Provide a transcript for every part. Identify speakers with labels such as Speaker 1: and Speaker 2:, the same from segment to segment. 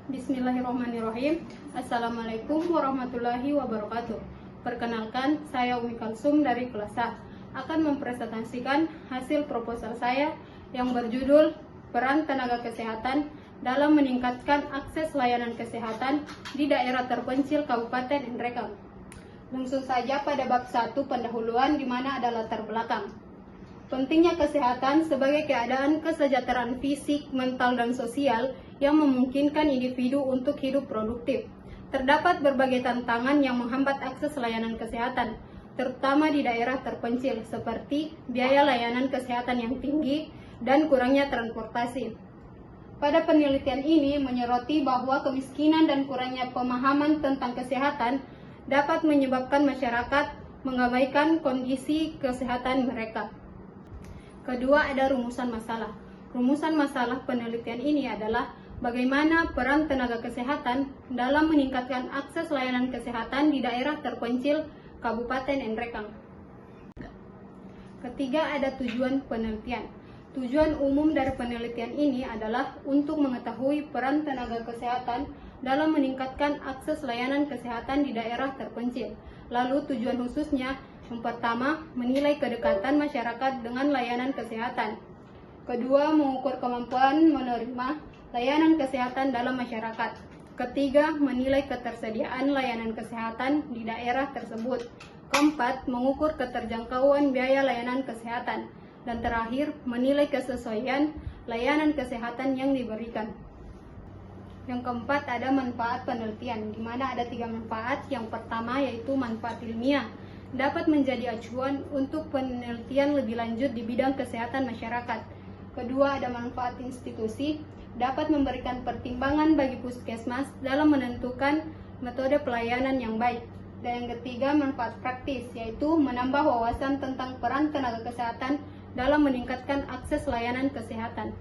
Speaker 1: Bismillahirrahmanirrahim. Assalamualaikum warahmatullahi wabarakatuh. Perkenalkan, saya Umi Kalsum dari kelas A akan mempresentasikan hasil proposal saya yang berjudul Peran Tenaga Kesehatan dalam meningkatkan akses layanan kesehatan di daerah terpencil Kabupaten Nrekang. Langsung saja pada bab 1 pendahuluan di mana ada latar belakang. Pentingnya kesehatan sebagai keadaan kesejahteraan fisik, mental, dan sosial yang memungkinkan individu untuk hidup produktif. Terdapat berbagai tantangan yang menghambat akses layanan kesehatan, terutama di daerah terpencil, seperti biaya layanan kesehatan yang tinggi dan kurangnya transportasi. Pada penelitian ini menyoroti bahwa kemiskinan dan kurangnya pemahaman tentang kesehatan dapat menyebabkan masyarakat mengabaikan kondisi kesehatan mereka. Kedua, ada rumusan masalah. Rumusan masalah penelitian ini adalah bagaimana peran tenaga kesehatan dalam meningkatkan akses layanan kesehatan di daerah terpencil Kabupaten Nrekang. Ketiga, ada tujuan penelitian. Tujuan umum dari penelitian ini adalah untuk mengetahui peran tenaga kesehatan dalam meningkatkan akses layanan kesehatan di daerah terpencil. Lalu tujuan khususnya, yang pertama, menilai kedekatan masyarakat dengan layanan kesehatan. Kedua, mengukur kemampuan menerima layanan kesehatan dalam masyarakat. Ketiga, menilai ketersediaan layanan kesehatan di daerah tersebut. Keempat, mengukur keterjangkauan biaya layanan kesehatan. Dan terakhir, menilai kesesuaian layanan kesehatan yang diberikan. Yang keempat, ada manfaat penelitian, di mana ada 3 manfaat. Yang pertama yaitu manfaat ilmiah, dapat menjadi acuan untuk penelitian lebih lanjut di bidang kesehatan masyarakat. Kedua, ada manfaat institusi, dapat memberikan pertimbangan bagi puskesmas dalam menentukan metode pelayanan yang baik. Dan yang ketiga, manfaat praktis, yaitu menambah wawasan tentang peran tenaga kesehatan dalam meningkatkan akses layanan kesehatan.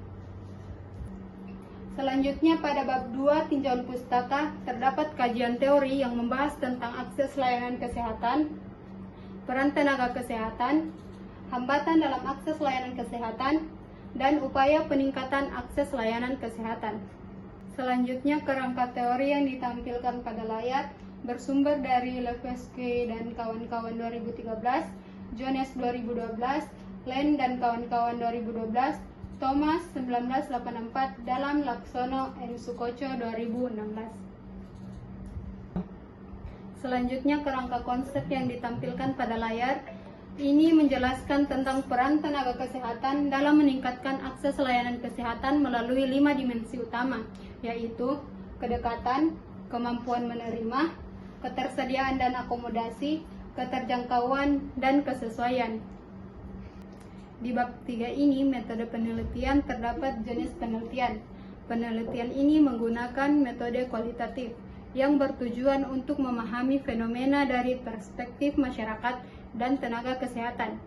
Speaker 1: Selanjutnya pada bab 2 tinjauan pustaka terdapat kajian teori yang membahas tentang akses layanan kesehatan, peran tenaga kesehatan, hambatan dalam akses layanan kesehatan, dan upaya peningkatan akses layanan kesehatan. Selanjutnya kerangka teori yang ditampilkan pada layar bersumber dari Levesque dan kawan-kawan 2013, Jones 2012, Len dan kawan-kawan 2012, Thomas 1984 dalam Laksono M. Sukoco 2016. Selanjutnya kerangka konsep yang ditampilkan pada layar ini menjelaskan tentang peran tenaga kesehatan dalam meningkatkan akses layanan kesehatan melalui 5 dimensi utama, yaitu kedekatan, kemampuan menerima, ketersediaan dan akomodasi, keterjangkauan, dan kesesuaian. Di bab 3 ini, metode penelitian terdapat jenis penelitian. Penelitian ini menggunakan metode kualitatif yang bertujuan untuk memahami fenomena dari perspektif masyarakat dan tenaga kesehatan.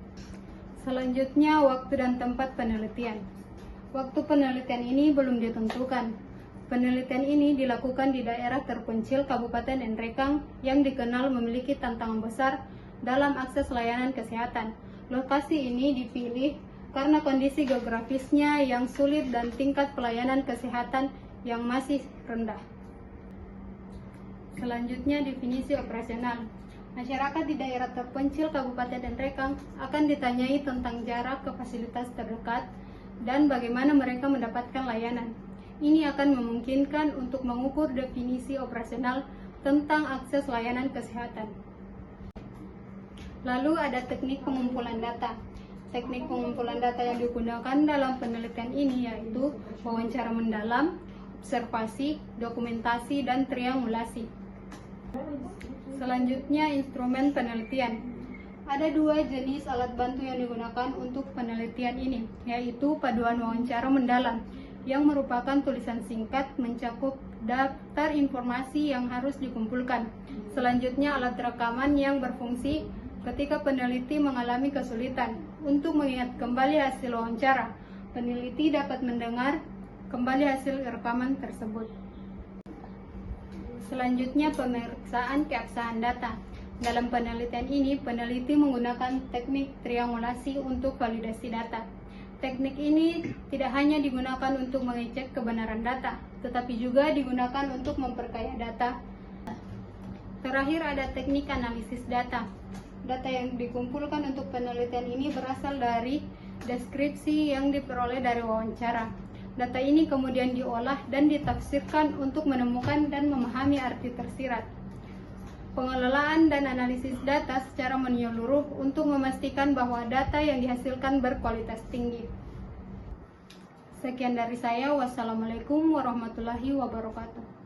Speaker 1: Selanjutnya, waktu dan tempat penelitian. Waktu penelitian ini belum ditentukan. Penelitian ini dilakukan di daerah terpencil Kabupaten Nrekang yang dikenal memiliki tantangan besar dalam akses layanan kesehatan. Lokasi ini dipilih karena kondisi geografisnya yang sulit dan tingkat pelayanan kesehatan yang masih rendah. Selanjutnya, definisi operasional. Masyarakat di daerah terpencil Kabupaten Nrekang akan ditanyai tentang jarak ke fasilitas terdekat dan bagaimana mereka mendapatkan layanan. Ini akan memungkinkan untuk mengukur definisi operasional tentang akses layanan kesehatan. Lalu ada teknik pengumpulan data. Teknik pengumpulan data yang digunakan dalam penelitian ini yaitu wawancara mendalam, observasi, dokumentasi, dan triangulasi. Selanjutnya, instrumen penelitian. Ada 2 jenis alat bantu yang digunakan untuk penelitian ini, yaitu paduan wawancara mendalam, yang merupakan tulisan singkat mencakup daftar informasi yang harus dikumpulkan. Selanjutnya, alat rekaman yang berfungsi ketika peneliti mengalami kesulitan. Untuk mengingat kembali hasil wawancara, peneliti dapat mendengar kembali hasil rekaman tersebut. Selanjutnya, pemeriksaan keabsahan data. Dalam penelitian ini, peneliti menggunakan teknik triangulasi untuk validasi data. Teknik ini tidak hanya digunakan untuk mengecek kebenaran data, tetapi juga digunakan untuk memperkaya data. Terakhir ada teknik analisis data. Data yang dikumpulkan untuk penelitian ini berasal dari deskripsi yang diperoleh dari wawancara. Data ini kemudian diolah dan ditafsirkan untuk menemukan dan memahami arti tersirat. Pengelolaan dan analisis data secara menyeluruh untuk memastikan bahwa data yang dihasilkan berkualitas tinggi. Sekian dari saya. Wassalamualaikum warahmatullahi wabarakatuh.